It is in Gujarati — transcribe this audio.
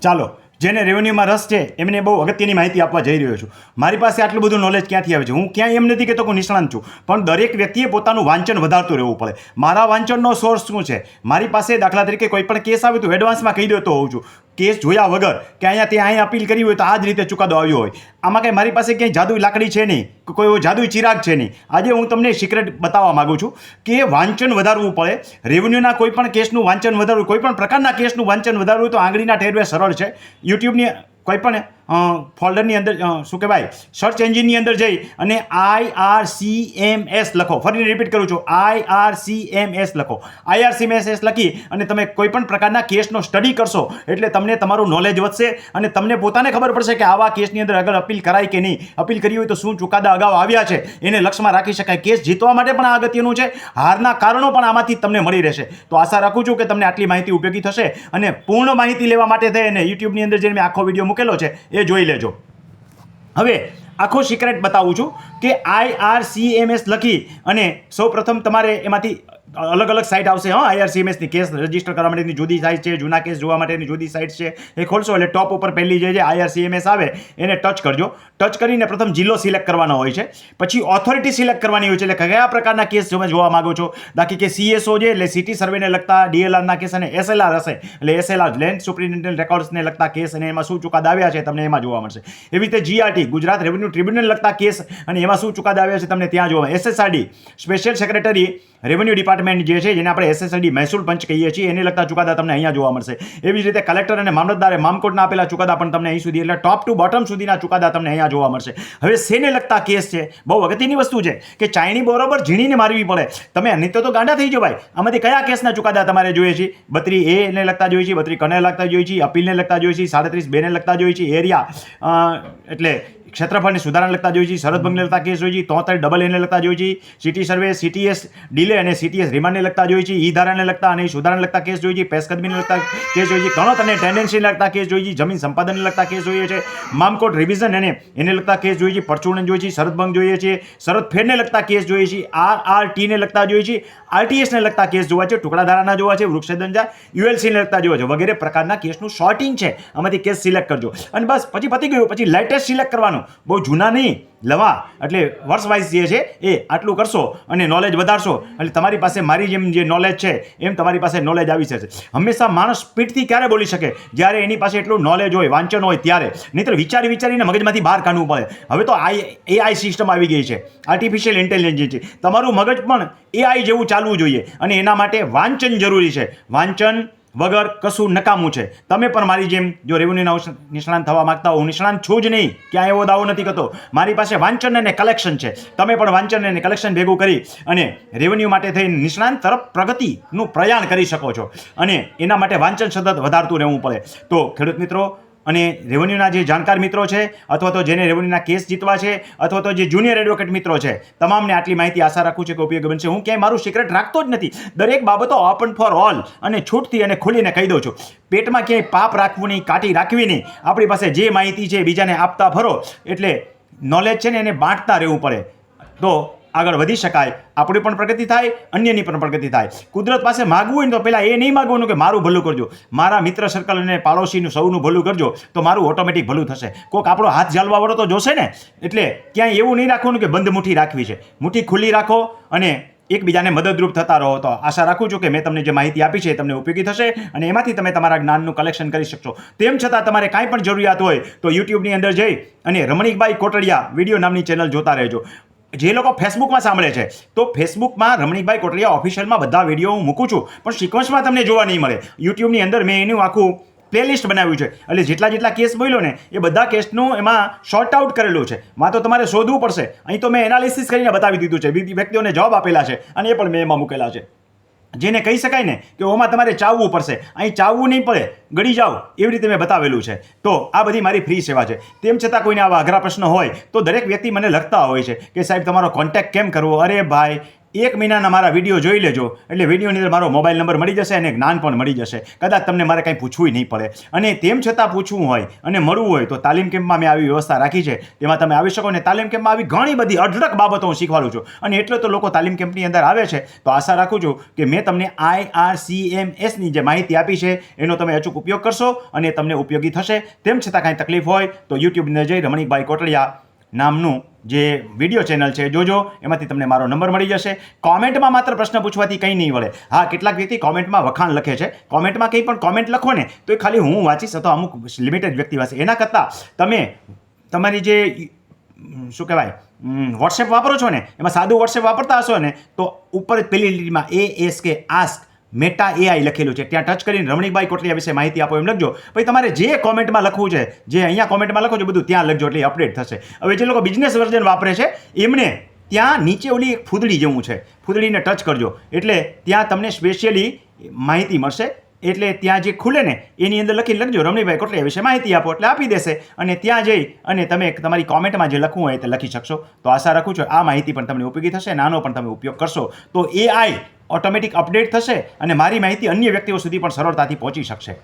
ચાલો જેને રેવન્યુમાં રસ છે એમને બહુ અગત્યની માહિતી આપવા જઈ રહ્યો છું. મારી પાસે આટલું બધું નોલેજ ક્યાંથી આવે છે? હું ક્યાંય એમ નથી કહેતો કે હું નિષ્ણાંત છું, પણ દરેક વ્યક્તિએ પોતાનું વાંચન વધારતું રહેવું પડે. મારા વાંચનનો સોર્સ શું છે? મારી પાસે દાખલા તરીકે કોઈ પણ કેસ આવે તો એડવાન્સમાં કહી દેતો હોઉં છું. કેસ જોયા વગર કે અહીંયા અપીલ કરી હોય તો આ જ રીતે ચુકાદો આવ્યો હોય. આમાં કંઈ મારી પાસે ક્યાંય જાદુઈ લાકડી છે નહીં, કોઈ એવો જાદુઈ ચિરાગ છે નહીં. આજે હું તમને સિક્રેટ બતાવવા માગું છું કે વાંચન વધારવું પડે. રેવન્યુના કોઈ પણ કેસનું વાંચન વધારવું, કોઈ પણ પ્રકારના કેસનું વાંચન વધારવું તો આંગળીના ટેરવે સરળ છે. યુટ્યુબની કોઈ પણ ફોલ્ડરની અંદર શું કહેવાય, સર્ચ એન્જિનની અંદર જઈ અને IRCMS લખો. ફરી રિપીટ કરું છું, IRCMS લખો. IRCMS લખી અને તમે કોઈ પણ પ્રકારના કેસનો સ્ટડી કરશો એટલે તમને તમારું નોલેજ વધશે અને તમને પોતાને ખબર પડશે કે આવા કેસની અંદર આગળ અપીલ કરાય કે નહીં, અપીલ કરવી હોય તો શું ચુકાદા અગાઉ આવ્યા છે એને લક્ષમાં રાખી શકાય. કેસ જીતવા માટે પણ આ અગત્યનું છે, હારના કારણો પણ આમાંથી તમને મળી રહેશે. તો આશા રાખું છું કે તમને આટલી માહિતી ઉપયોગી થશે અને પૂર્ણ માહિતી લેવા માટે થઈને યુટ્યુબની અંદર જઈને મેં આખો વિડીયો મૂકેલો છે એ જોઈ લેજો. હવે આખો સિક્રેટ બતાવું છું કે IRCMS લખી અને સૌપ્રથમ તમારે એમાંથી અલગ અલગ સાઇટ આવશે. IRCMSની કેસ રજીસ્ટર કરવા માટેની જુદી સાઇટ છે, જૂના કેસ જોવા માટેની જુદી સાઇટ છે. એ ખોલશો એટલે ટોપ ઉપર પહેલી જે IRCMS આવે એને ટચ કરજો. ટચ કરીને પ્રથમ જિલ્લો સિલેક્ટ કરવાનો હોય છે, પછી ઓથોરિટી સિલેક્ટ કરવાની હોય છે, એટલે કયા પ્રકારના કેસ તમે જોવા માંગો છો. દાખલા કે CSO છે એટલે સિટી સર્વેને લગતા DLRના કેસ, અને SLR હશે એટલે SLR લેન્ડ સુપ્રિન્ટેન્ડન્ટ રેકોર્ડ્સને લગતા કેસ અને એમાં શું ચુકાદા આવ્યા છે તમને એમાં જોવા મળશે. એવી રીતે GRT ગુજરાત રેવન્યુ ટ્રિબ્યુનલ લગતા કેસ અને એમાં શું ચુકાદા આવ્યા છે તમને ત્યાં જોવા. SSRD special secretary revenue department જે છે, જેને આપણે SSRD મહેસૂલ પંચ કહીએ છીએ, એને લગતા ચુકાદા તમને અહીંયા જોવા મળશે. એવી જ રીતે કલેક્ટર અને મામલતદારે મામકોટના આપેલા ચુકાદા પણ તમને અહીં સુધી, એટલે ટોપ ટુ બોટમ સુધીના ચુકાદા તમને અહીંયા જોવા મળશે. હવે શેને લગતા કેસ છે? બહુ અગત્યની વસ્તુ છે કે ચાયણી બરોબર ઝીણીને મારવી પડે. તમે નહીં તો ગાંડા થઈ જવાય. આમાંથી કયા કેસના ચુકાદા તમારે જોઈએ છે? 32A ને લગતા જોઈએ છે, 32 કને લગતા જોઈએ છે, અપીલને લગતા જોઈએ છે, 37B ને લગતા જોઈએ છે, એરિયા એટલે ક્ષેત્રફળને સુધારાને લગતા જોઈએ છે, શરતભંગને લગતા કેસ જોઈએ છે, 73 AA ને લગતા જોઈએ છે, સિટી સર્વે, CTS ડિલે અને CTS રિમાન્ડને લગતા જોઈએ છે, ઈ ધારાને લગતા અને સુધારાને લગતા કેસ જોઈએ છે, પેશકદમીને લગતા કેસ જોઈએ છે, ગણત અને ટેન્ડન્સીને લગતા કેસ જોઈએ છે, જમીન સંપાદનને લગતા કેસ જોઈએ છે, મામકોટ રિવિઝન અને એને લગતા કેસ જોઈએ છે, પરચુરણ જોઈએ છે, શરતભંગ જોઈએ છે, શરતફેરને લગતા કેસ જોઈએ છે, RRT ને લગતા જોઈએ છે, RTS ને લગતા કેસ જોવા છે, ટુકડા ધારાના જોવા છે, વૃક્ષછેદનજા ULC ને લગતા જોવા છે, વગેરે પ્રકારના કેસનું શોર્ટિંગ છે. આમાંથી કેસ સિલેક્ટ કરજો અને બસ પછી પતી ગયું. પછી લેટેસ્ટ સિલેક્ટ કરવાનું, બહુ જૂના નહીં, લવા એટલે વર્ષ વાઇઝ જે છે એ આટલું કરશો અને નોલેજ વધારશો એટલે તમારી પાસે મારી જેમ જે નોલેજ છે એમ તમારી પાસે નોલેજ આવી જશે. હંમેશા માણસ સ્પીડથી ક્યારે બોલી શકે? જ્યારે એની પાસે એટલું નોલેજ હોય, વાંચન હોય ત્યારે. નહીંતર વિચારીને મગજમાંથી બહાર કાઢવું પડે. હવે તો AI સિસ્ટમ આવી ગઈ છે, આર્ટિફિશિયલ ઇન્ટેલિજન્સ છે. તમારું મગજ પણ AI જેવું ચાલવું જોઈએ અને એના માટે વાંચન જરૂરી છે. વાંચન વગર કશું નકામું છે. તમે પણ મારી જેમ જો રેવન્યુના નિષ્ણાંત થવા માંગતા હો, હું નિષ્ણાંત છું જ નહીં, ક્યાં એવો દાવો નથી કરતો. મારી પાસે વાંચન અને કલેક્શન છે. તમે પણ વાંચન અને કલેક્શન ભેગું કરી અને રેવન્યુ માટે થઈ નિષ્ણાંત તરફ પ્રગતિનું પ્રયાણ કરી શકો છો અને એના માટે વાંચન સતત વધારતું રહેવું પડે. તો ખેડૂત મિત્રો અને રેવન્યુના જે જાણકાર મિત્રો છે અથવા તો જેને રેવન્યુના કેસ જીતવા છે અથવા તો જે જુનિયર એડવોકેટ મિત્રો છે, તમામને આટલી માહિતી આશા રાખું છું કે ઉપયોગી બનશે. હું ક્યાંય મારું સિક્રેટ રાખતો જ નથી. દરેક બાબતો ઓપન ફોર ઓલ અને છૂટથી અને ખુલીને કહી દઉં છું. પેટમાં ક્યાંય પાપ રાખવું નહીં, કાટી રાખવી નહીં. આપણી પાસે જે માહિતી છે બીજાને આપતા ફરો એટલે નોલેજ છે ને એને બાંટતા રહેવું પડે તો આગળ વધી શકાય. આપણી પણ પ્રગતિ થાય, અન્યની પણ પ્રગતિ થાય. કુદરત પાસે માગવું હોય ને તો પહેલાં એ નહીં માગવાનું કે મારું ભલું કરજો, મારા મિત્ર સર્કલ અને પાડોશીનું સૌનું ભલું કરજો તો મારું ઓટોમેટિક ભલું થશે. કોઈક આપણો હાથ ઝાલવા વાળો તો જોશે ને. એટલે ક્યાંય એવું નહીં રાખવાનું કે બંધ મુઠ્ઠી રાખવી છે. મુઠ્ઠી ખુલ્લી રાખો અને એકબીજાને મદદરૂપ થતા રહો. તો આશા રાખું છું કે મેં તમને જે માહિતી આપી છે તમને ઉપયોગી થશે અને એમાંથી તમે તમારા જ્ઞાનનું કલેક્શન કરી શકશો. તેમ છતાં તમારે કાંઈ પણ જરૂરિયાત હોય તો યુટ્યુબની અંદર જઈ અને રમણીકભાઈ કોટડિયા વિડીયો નામની ચેનલ જોતા રહેજો. જે લોકો ફેસબુકમાં સાંભળે છે તો ફેસબુકમાં રમણીકભાઈ કોટડિયા ઓફિશિયલમાં બધા વિડીયો હું મૂકું છું, પણ સિક્વન્સમાં તમને જોવા નહીં મળે. યુટ્યુબની અંદર મેં એનું આખું પ્લેલિસ્ટ બનાવ્યું છે એટલે જેટલા કેસ બોલ્યો ને એ બધા કેસનું એમાં શોર્ટ આઉટ કરેલું છે. માં તો તમારે શોધવું પડશે. અહીં તો મેં એનાલિસિસ કરીને બતાવી દીધું છે, વ્યક્તિઓને જવાબ આપેલા છે અને એ પણ મેં એમાં મૂકેલા છે. જેને કહી શકાય ને કે ઓમાં તમારે ચાવવું પડશે, અહીં ચાવવું નહીં પડે, ગળી જાઓ એવી રીતે મેં બતાવેલું છે. તો આ બધી મારી ફ્રી સેવા છે. તેમ છતાં કોઈને આવા અઘરા પ્રશ્ન હોય તો દરેક વ્યક્તિ મને લખતા હોય છે કે સાહેબ તમારો કોન્ટેક્ટ કેમ કરવો? અરે ભાઈ, 1 મહિનાના મારા વિડીયો જોઈ લેજો એટલે વિડીયોની અંદર મારો મોબાઈલ નંબર મળી જશે અને જ્ઞાન પણ મળી જશે. કદાચ તમને મારે કંઈ પૂછવું નહીં પડે. અને તેમ છતાં પૂછવું હોય અને મળવું હોય તો તાલીમ કેમ્પમાં મેં આવી વ્યવસ્થા રાખી છે. તેમાં તમે આવી શકો. અને તાલીમ કેમ્પમાં આવી ઘણી બધી અઢળક બાબતો હું શીખવાડું છું. અને એટલે તો લોકો તાલીમ કેમ્પની અંદર આવે છે. તો આશા રાખું છું કે મેં તમને IRCMSની જે માહિતી આપી છે એનો તમે અચૂક ઉપયોગ કરશો અને તમને ઉપયોગી થશે. તેમ છતાં કાંઈ તકલીફ હોય તો યુટ્યુબને જઈ રમણીકભાઈ કોટડિયા નામનું જે વિડીયો ચેનલ છે જોજો. એમાંથી તમને મારો નંબર મળી જશે. કોમેન્ટમાં માત્ર પ્રશ્ન પૂછવાથી કંઈ નહીં વળે. હા, કેટલાક વ્યક્તિ કોમેન્ટમાં વખાણ લખે છે. કોમેન્ટમાં કંઈ પણ કોમેન્ટ લખો ને તો એ ખાલી હું વાંચીશ અથવા અમુક લિમિટેડ વ્યક્તિ વાંચે. એના કરતાં તમે તમારી જે શું કહેવાય વોટ્સએપ વાપરો છો ને એમાં સાદું વોટ્સએપ વાપરતા હશો ને તો ઉપર જ પેલી લીટીમાં ASK આસ્ક મેટા AI લખેલું છે. ત્યાં ટચ કરીને રમણીકભાઈ કોટડિયા વિશે માહિતી આપો એમ લખજો. પછી તમારે જે કોમેન્ટમાં લખવું છે, જે અહીંયા કોમેન્ટમાં લખો છો બધું ત્યાં લખજો એટલે અપડેટ થશે. હવે જે લોકો બિઝનેસ વર્ઝન વાપરે છે એમને ત્યાં નીચે ઓલી એક ફૂદડી જેવું છે, ફૂદડીને ટચ કરજો એટલે ત્યાં તમને સ્પેશિયલી માહિતી મળશે. એટલે ત્યાં જે ખુલે ને એની અંદર લખીને લખજો રમણીકભાઈ કોટડિયા વિશે માહિતી આપો એટલે આપી દેશે. અને ત્યાં જઈ અને તમે તમારી કોમેન્ટમાં જે લખવું હોય તે લખી શકશો. તો આશા રાખું છું આ માહિતી પણ તમને ઉપયોગી થશે. નાનો પણ તમે ઉપયોગ કરશો તો AI ઓટોમેટિક અપડેટ થશે અને મારી માહિતી અન્ય વ્યક્તિઓ સુધી પણ સરળતાથી પહોંચી શકશે.